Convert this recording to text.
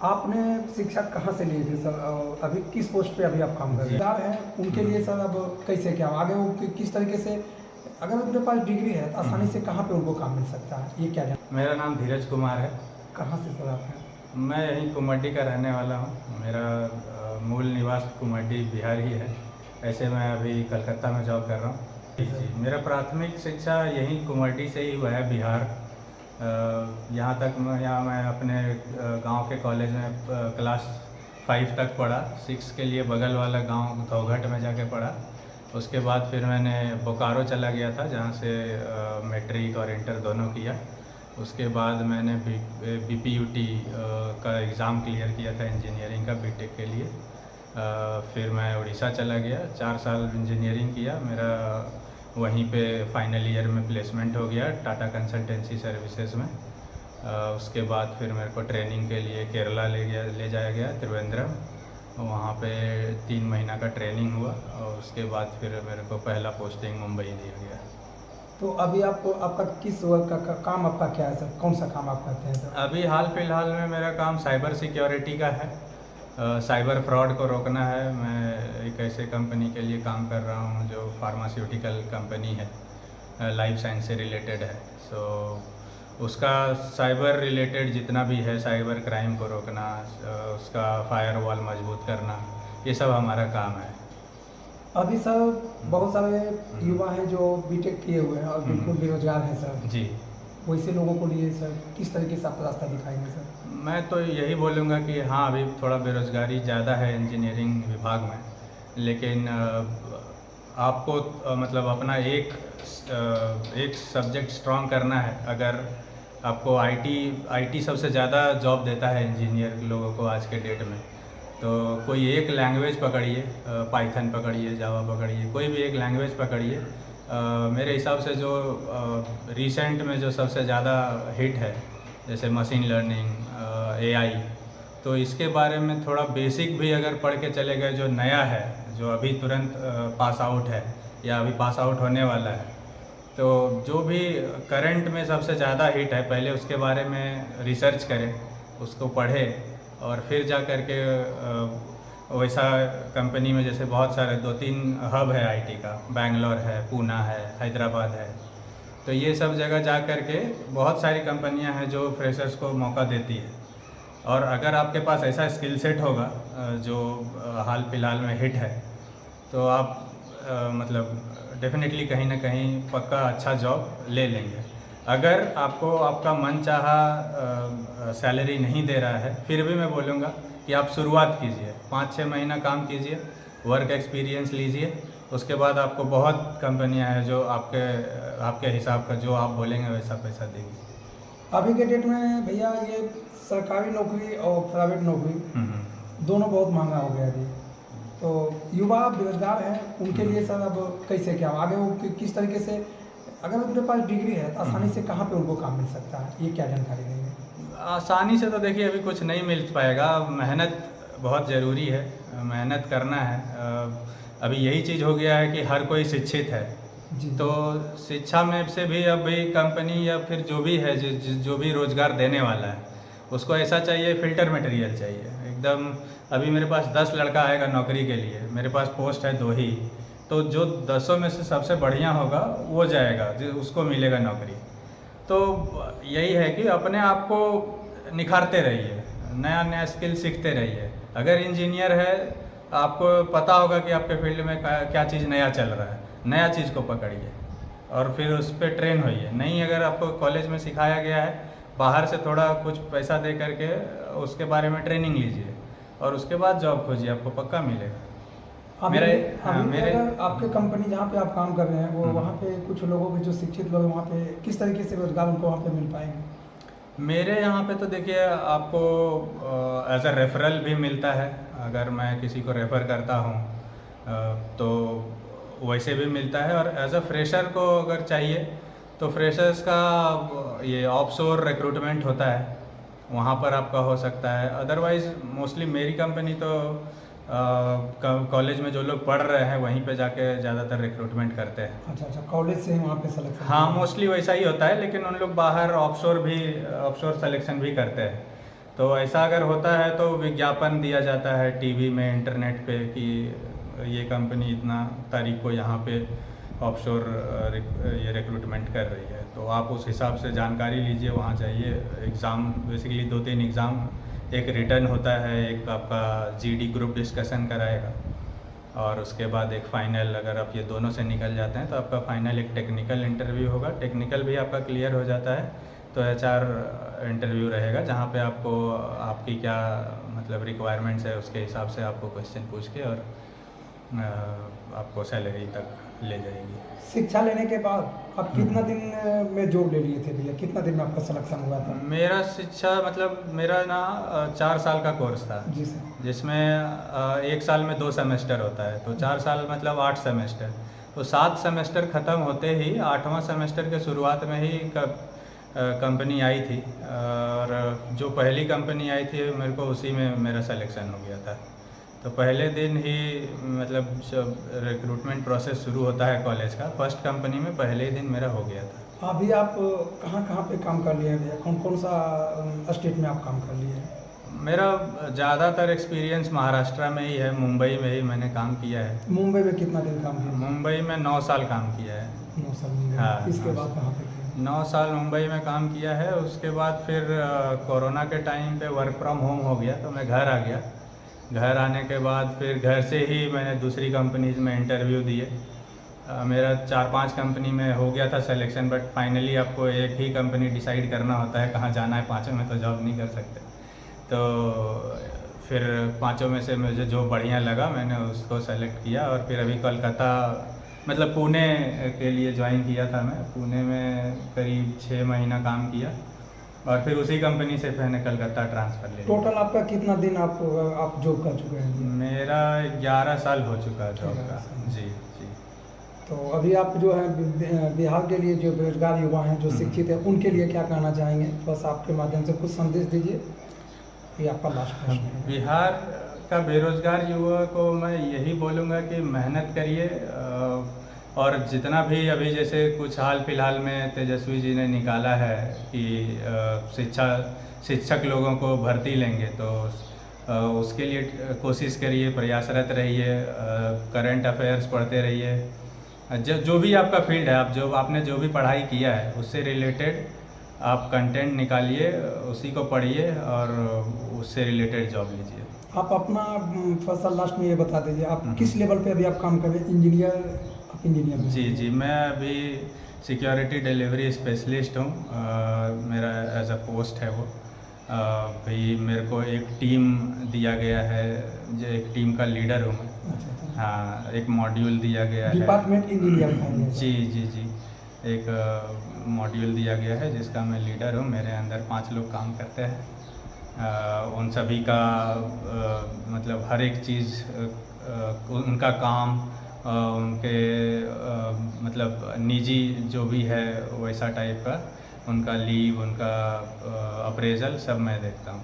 आपने शिक्षा कहाँ से लिए थे सर? अभी किस पोस्ट पे अभी आप काम कर रहे हैं? उनके लिए सर अब कैसे क्या आगे वो किस तरीके से, अगर उनके पास डिग्री है तो आसानी से कहाँ पे उनको काम मिल सकता है, ये क्या जान? मेरा नाम धीरज कुमार है। कहाँ से सर आप हैं? मैं यहीं कुमड्डी का रहने वाला हूँ। मेरा मूल निवास कुमड्डी बिहार ही है। ऐसे मैं अभी कलकत्ता में जॉब कर रहा हूँ। जी, मेरा प्राथमिक शिक्षा यहीं कुमड्डी से ही हुआ है, बिहार। यहाँ तक मैं अपने गांव के कॉलेज में क्लास 5 तक पढ़ा। 6 के लिए बगल वाला गांव धौघट में जाके पढ़ा। उसके बाद फिर मैंने बोकारो चला गया था, जहाँ से मैट्रिक और इंटर दोनों किया। उसके बाद मैंने BPUT का एग्ज़ाम क्लियर किया था इंजीनियरिंग का, बीटेक के लिए। फिर मैं उड़ीसा चला गया, 4 साल इंजीनियरिंग किया। मेरा वहीं पे फाइनल ईयर में प्लेसमेंट हो गया टाटा कंसल्टेंसी सर्विसेज में। उसके बाद फिर मेरे को ट्रेनिंग के लिए केरला ले जाया गया, त्रिवेंद्रम। वहाँ पे 3 महीना का ट्रेनिंग हुआ और उसके बाद फिर मेरे को पहला पोस्टिंग मुंबई दिया गया। तो अभी आपको आपका किस वर्क का काम आपका क्या है सर? कौन सा काम आप करते हैं सर? अभी हाल फिलहाल में मेरा काम साइबर सिक्योरिटी का है। साइबर फ्रॉड को रोकना है। मैं एक ऐसे कंपनी के लिए काम कर रहा हूँ जो फार्मास्यूटिकल कंपनी है, लाइफ साइंस से रिलेटेड है। सो उसका साइबर रिलेटेड जितना भी है, साइबर क्राइम को रोकना, उसका फायरवॉल मजबूत करना, ये सब हमारा काम है। अभी सर बहुत सारे युवा हैं जो बीटेक किए हुए हैं और बिल्कुल बेरोजगार हैं सर। जी, वैसे लोगों को लिए सर किस तरीके से आप रास्ता दिखाएंगे सर? मैं तो यही बोलूँगा कि हाँ, अभी थोड़ा बेरोज़गारी ज़्यादा है इंजीनियरिंग विभाग में, लेकिन आपको मतलब अपना एक सब्जेक्ट स्ट्रॉन्ग करना है। अगर आपको आईटी सबसे ज़्यादा जॉब देता है इंजीनियर लोगों को आज के डेट में, तो कोई एक लैंग्वेज पकड़िए, पाइथन पकड़िए, जावा पकड़िए, कोई भी एक लैंग्वेज पकड़िए। मेरे हिसाब से जो रिसेंट में जो सबसे ज़्यादा हिट है, जैसे मशीन लर्निंग, AI, तो इसके बारे में थोड़ा बेसिक भी अगर पढ़ के चले गए, जो नया है, जो अभी तुरंत पास आउट है या अभी पास आउट होने वाला है, तो जो भी करंट में सबसे ज़्यादा हिट है, पहले उसके बारे में रिसर्च करें, उसको पढ़ें और फिर जा कर के वैसा कंपनी में, जैसे बहुत सारे 2-3 हब है आईटी का, बैंगलोर है, पूना है, हैदराबाद है, तो ये सब जगह जा कर के बहुत सारी कंपनियां हैं जो फ्रेशर्स को मौका देती है। और अगर आपके पास ऐसा स्किल सेट होगा जो हाल फिलहाल में हिट है, तो आप मतलब डेफिनेटली कहीं ना कहीं पक्का अच्छा जॉब ले लेंगे। अगर आपको आपका मन चाहा सैलरी नहीं दे रहा है, फिर भी मैं बोलूँगा कि आप शुरुआत कीजिए, 5-6 महीना काम कीजिए, वर्क एक्सपीरियंस लीजिए। उसके बाद आपको बहुत कंपनियां हैं जो आपके हिसाब का जो आप बोलेंगे वैसा पैसा देंगी। अभी के डेट में भैया ये सरकारी नौकरी और प्राइवेट नौकरी दोनों बहुत महंगा हो गया अभी। तो युवा बेरोजगार हैं, उनके लिए सर अब कैसे क्या आगे वो किस तरीके से, अगर उनके पास डिग्री है तो आसानी से कहाँ पे उनको काम मिल सकता है, ये क्या जानकारी देंगे? आसानी से तो देखिए अभी कुछ नहीं मिल पाएगा। मेहनत बहुत ज़रूरी है, मेहनत करना है। अभी यही चीज़ हो गया है कि हर कोई शिक्षित है जी। तो शिक्षा में से भी अभी कंपनी या फिर जो भी है जो भी रोज़गार देने वाला है, उसको ऐसा चाहिए, फ़िल्टर मटेरियल चाहिए एकदम। अभी मेरे पास 10 लड़का आएगा नौकरी के लिए, मेरे पास पोस्ट है 2 ही, तो जो 10 में से सबसे बढ़िया होगा वो जाएगा, जो उसको मिलेगा नौकरी। तो यही है कि अपने आप को निखारते रहिए, नया नया स्किल सीखते रहिए। अगर इंजीनियर है, आपको पता होगा कि आपके फील्ड में क्या चीज़ नया चल रहा है, नया चीज़ को पकड़िए और फिर उस पर ट्रेन होइए। नहीं, अगर आपको कॉलेज में सिखाया गया है, बाहर से थोड़ा कुछ पैसा दे करके उसके बारे में ट्रेनिंग लीजिए और उसके बाद जॉब खोजिए, आपको पक्का मिलेगा। मेरे अगर आपके कंपनी जहाँ पे आप काम कर रहे हैं वो वहाँ पे कुछ लोगों के जो शिक्षित लोग वहाँ पे किस तरीके से रोजगार उनको वहाँ पे मिल पाएंगे? मेरे यहाँ पे तो देखिए आपको एज अ रेफरल भी मिलता है। अगर मैं किसी को रेफ़र करता हूँ तो वैसे भी मिलता है, और एज अ फ्रेशर को अगर चाहिए तो फ्रेशर्स का ये ऑफशोर रिक्रूटमेंट होता है, वहाँ पर आपका हो सकता है। अदरवाइज़ मोस्टली मेरी कंपनी तो कॉलेज में जो लोग पढ़ रहे हैं वहीं पे जाके ज़्यादातर रिक्रूटमेंट करते हैं। अच्छा अच्छा, कॉलेज से ही वहाँ पे सेलेक्शन? हाँ, मोस्टली वैसा ही होता है, लेकिन उन लोग बाहर ऑफशोर सिलेक्शन भी करते हैं। तो ऐसा अगर होता है तो विज्ञापन दिया जाता है टीवी में, इंटरनेट पे कि ये कंपनी इतना तारीख को यहाँ पे ऑफशोर ये रिक्रूटमेंट कर रही है। तो आप उस हिसाब से जानकारी लीजिए, वहाँ जाइए। एग्ज़ाम बेसिकली 2-3 एग्ज़ाम, एक रिटर्न होता है, एक आपका जीडी ग्रुप डिस्कशन कराएगा, और उसके बाद एक फ़ाइनल। अगर आप ये दोनों से निकल जाते हैं तो आपका फ़ाइनल एक टेक्निकल इंटरव्यू होगा। टेक्निकल भी आपका क्लियर हो जाता है तो एचआर इंटरव्यू रहेगा, जहाँ पे आपको आपकी क्या मतलब रिक्वायरमेंट्स है उसके हिसाब से आपको क्वेश्चन पूछ के और आपको सैलरी तक ले जाएगी। शिक्षा लेने के बाद आप कितना दिन में जॉब ले लिए थे भैया? कितना दिन में आपका सिलेक्शन हुआ था? मेरा शिक्षा मतलब मेरा ना 4 साल का कोर्स था, जी सर। जिसमें 1 साल में 2 सेमेस्टर होता है, तो 4 साल मतलब 8 सेमेस्टर। तो 7 सेमेस्टर ख़त्म होते ही 8वां सेमेस्टर के शुरुआत में ही कंपनी आई थी, और जो पहली कंपनी आई थी मेरे को उसी में मेरा सिलेक्शन हो गया था। तो पहले दिन ही मतलब जब रिक्रूटमेंट प्रोसेस शुरू होता है कॉलेज का, फर्स्ट कंपनी में पहले ही दिन मेरा हो गया था। अभी आप कहाँ कहाँ पे काम कर लिए हैं भैया? कौन कौन सा स्टेट में आप काम कर लिए हैं? मेरा ज़्यादातर एक्सपीरियंस महाराष्ट्र में ही है, मुंबई में ही मैंने काम किया है। मुंबई में कितना दिन काम किया? मुंबई में 9 साल काम किया है। 9 साल मुंबई। हाँ, इसके 9 बाद कहाँ पे किया? 9 साल मुंबई में काम किया है। उसके बाद फिर कोरोना के टाइम पे वर्क फ्रॉम होम हो गया तो मैं घर आ गया। घर आने के बाद फिर घर से ही मैंने दूसरी कंपनीज में इंटरव्यू दिए। मेरा 4-5 कंपनी में हो गया था सिलेक्शन, बट फाइनली आपको एक ही कंपनी डिसाइड करना होता है कहाँ जाना है, पाँचों में तो जॉब नहीं कर सकते। तो फिर पाँचों में से मुझे जो बढ़िया लगा मैंने उसको सेलेक्ट किया, और फिर अभी कोलकाता मतलब पुणे के लिए ज्वाइन किया था। मैं पुणे में करीब 6 महीना काम किया, और फिर उसी कंपनी से मैंने कलकत्ता ट्रांसफ़र ले लिया। टोटल आपका कितना दिन आप जॉब कर चुके हैं? मेरा 11 साल हो चुका है जॉब का। जी जी। तो अभी आप जो है बिहार के लिए जो बेरोजगार युवा हैं, जो शिक्षित हैं, उनके लिए क्या कहना चाहेंगे? बस आपके माध्यम से कुछ संदेश दीजिए। ये आपका लास्ट प्रश्न है। बिहार का बेरोजगार युवा को मैं यही बोलूँगा कि मेहनत करिए, और जितना भी अभी जैसे कुछ हाल फिलहाल में तेजस्वी जी ने निकाला है कि शिक्षक लोगों को भर्ती लेंगे, तो उसके लिए कोशिश करिए, प्रयासरत रहिए, करंट अफेयर्स पढ़ते रहिए। जो भी आपका फील्ड है, आपने जो भी पढ़ाई किया है उससे रिलेटेड आप कंटेंट निकालिए, उसी को पढ़िए और उससे रिलेटेड जॉब लीजिए। आप अपना फसल लास्ट में ये बता दीजिए, आप किस लेवल पे अभी आप काम कर रहे हैं? इंजीनियर? आप इंजीनियर? जी जी, मैं अभी सिक्योरिटी डिलीवरी स्पेशलिस्ट हूँ। मेरा एज अ पोस्ट है वो। भाई मेरे को एक टीम दिया गया है, जो एक टीम का लीडर हूँ मैं। अच्छा। हाँ, एक मॉड्यूल दिया गया है। डिपार्टमेंट इंजीनियर का है? जी जी जी, एक मॉड्यूल दिया गया है जिसका मैं लीडर हूँ। मेरे अंदर 5 लोग काम करते हैं। उन सभी का मतलब हर एक चीज़, उनका काम, उनके मतलब निजी जो भी है वैसा टाइप का, उनका लीव, उनका अप्रेज़ल सब मैं देखता हूँ।